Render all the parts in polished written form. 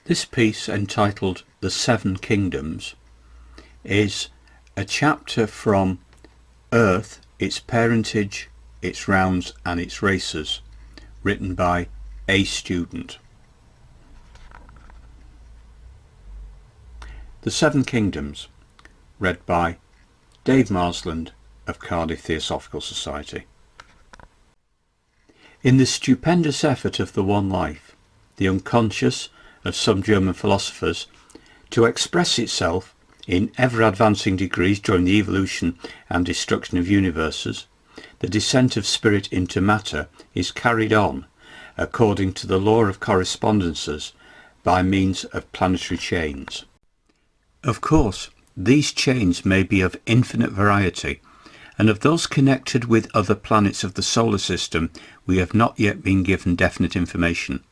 This piece, entitled The Seven Kingdoms, is a chapter from Earth, its Parentage, its Rounds and its Races, written by a student. The Seven Kingdoms, read by Dave Marsland of Cardiff Theosophical Society. In the stupendous effort of the one life, the unconscious of some German philosophers, to express itself in ever-advancing degrees during the evolution and destruction of universes, the descent of spirit into matter is carried on, according to the law of correspondences, by means of planetary chains. Of course, these chains may be of infinite variety, and of those connected with other planets of the solar system we have not yet been given definite information.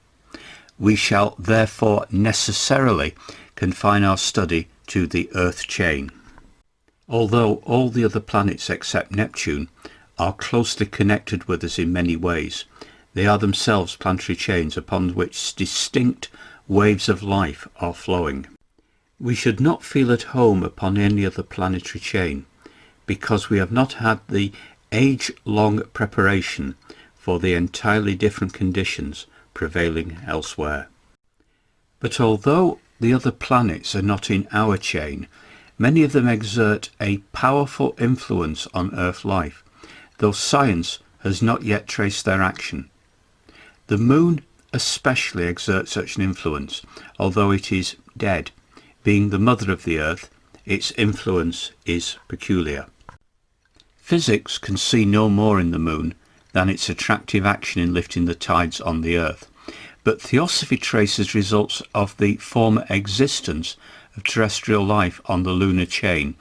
We shall therefore necessarily confine our study to the Earth chain. Although all the other planets except Neptune are closely connected with us in many ways, they are themselves planetary chains upon which distinct waves of life are flowing. We should not feel at home upon any other planetary chain, because we have not had the age-long preparation for the entirely different conditions prevailing elsewhere. But although the other planets are not in our chain, many of them exert a powerful influence on Earth life, though science has not yet traced their action. The Moon especially exerts such an influence, although it is dead. Being the mother of the Earth, its influence is peculiar. Physics can see no more in the Moon than its attractive action in lifting the tides on the Earth, but Theosophy traces results of the former existence of terrestrial life on the lunar chain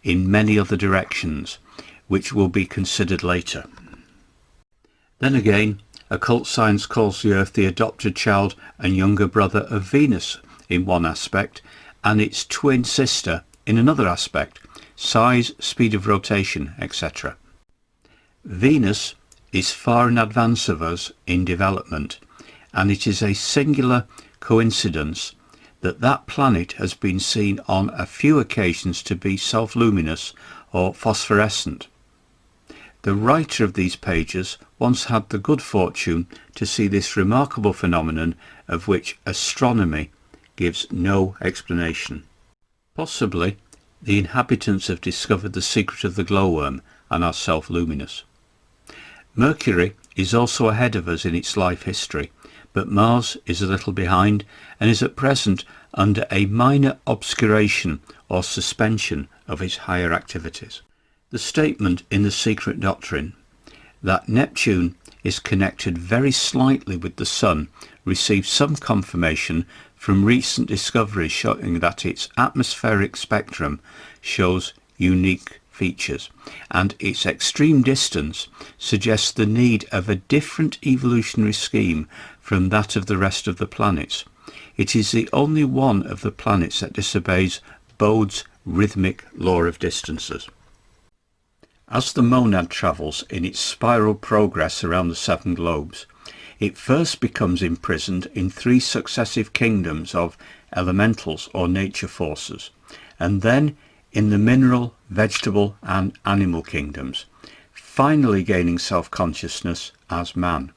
in many other directions, which will be considered later. Then again, occult science calls the Earth the adopted child and younger brother of Venus in one aspect, and its twin sister in another aspect, size, speed of rotation, etc. Venus is far in advance of us in development, and it is a singular coincidence that that planet has been seen on a few occasions to be self-luminous or phosphorescent. The writer of these pages once had the good fortune to see this remarkable phenomenon, of which astronomy gives no explanation. Possibly the inhabitants have discovered the secret of the glowworm and are self-luminous. Mercury is also ahead of us in its life history, but Mars is a little behind and is at present under a minor obscuration or suspension of its higher activities. The statement in The Secret Doctrine that Neptune is connected very slightly with the Sun receives some confirmation from recent discoveries showing that its atmospheric spectrum shows unique features, and its extreme distance suggests the need of a different evolutionary scheme from that of the rest of the planets. It is the only one of the planets that disobeys Bode's rhythmic law of distances. As the monad travels in its spiral progress around the seven globes, it first becomes imprisoned in three successive kingdoms of elementals or nature forces, and then in the mineral, vegetable and animal kingdoms, finally gaining self-consciousness as man.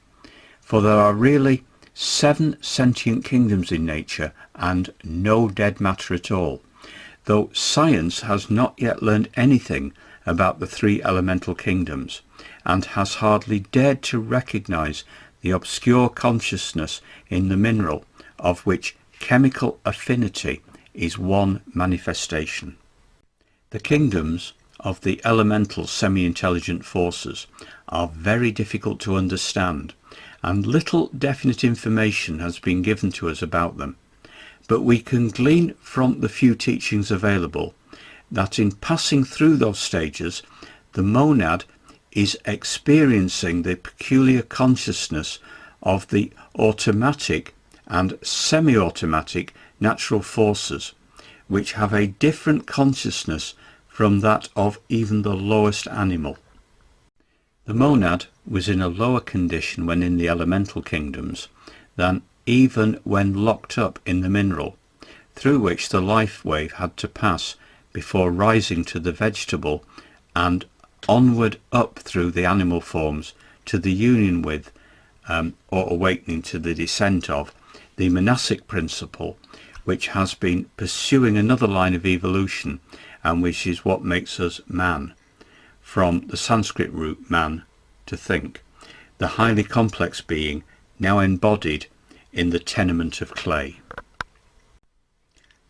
For there are really 7 sentient kingdoms in nature and no dead matter at all, though science has not yet learned anything about the 3 elemental kingdoms, and has hardly dared to recognize the obscure consciousness in the mineral, of which chemical affinity is one manifestation. The kingdoms of the elemental semi-intelligent forces are very difficult to understand, and little definite information has been given to us about them, but we can glean from the few teachings available that in passing through those stages, the monad is experiencing the peculiar consciousness of the automatic and semi-automatic natural forces, which have a different consciousness from that of even the lowest animal. The monad was in a lower condition when in the elemental kingdoms than even when locked up in the mineral, through which the life wave had to pass before rising to the vegetable and onward up through the animal forms to the union with, or awakening to the descent of, the monastic principle, which has been pursuing another line of evolution and which is what makes us man, from the Sanskrit root man, to think, the highly complex being now embodied in the tenement of clay.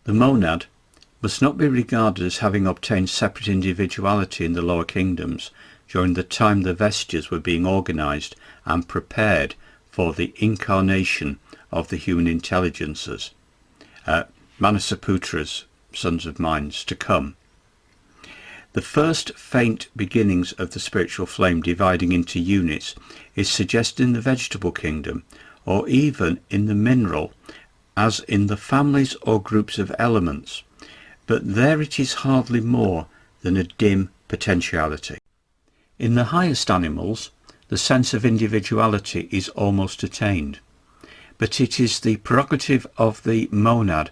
The monad must not be regarded as having obtained separate individuality in the lower kingdoms during the time the vestiges were being organised and prepared for the incarnation of the human intelligences, Manasaputras, sons of minds, to come. The first faint beginnings of the spiritual flame dividing into units is suggested in the vegetable kingdom, or even in the mineral, as in the families or groups of elements, but there it is hardly more than a dim potentiality. In the highest animals, the sense of individuality is almost attained, but it is the prerogative of the monad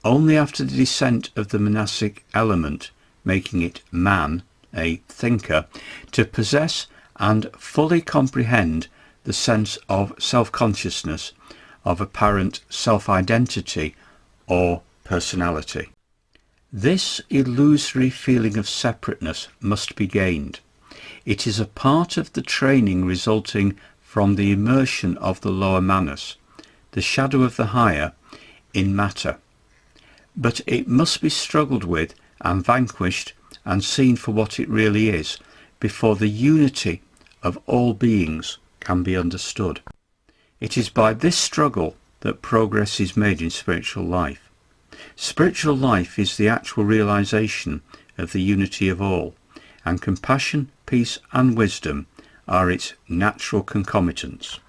only after the descent of the monastic element, making it man, a thinker, to possess and fully comprehend the sense of self-consciousness, of apparent self-identity or personality. This illusory feeling of separateness must be gained. It is a part of the training resulting from the immersion of the lower manas, the shadow of the higher, in matter. But it must be struggled with and vanquished and seen for what it really is, before the unity of all beings can be understood. It is by this struggle that progress is made in spiritual life. Spiritual life is the actual realization of the unity of all, and compassion, peace and wisdom are its natural concomitants.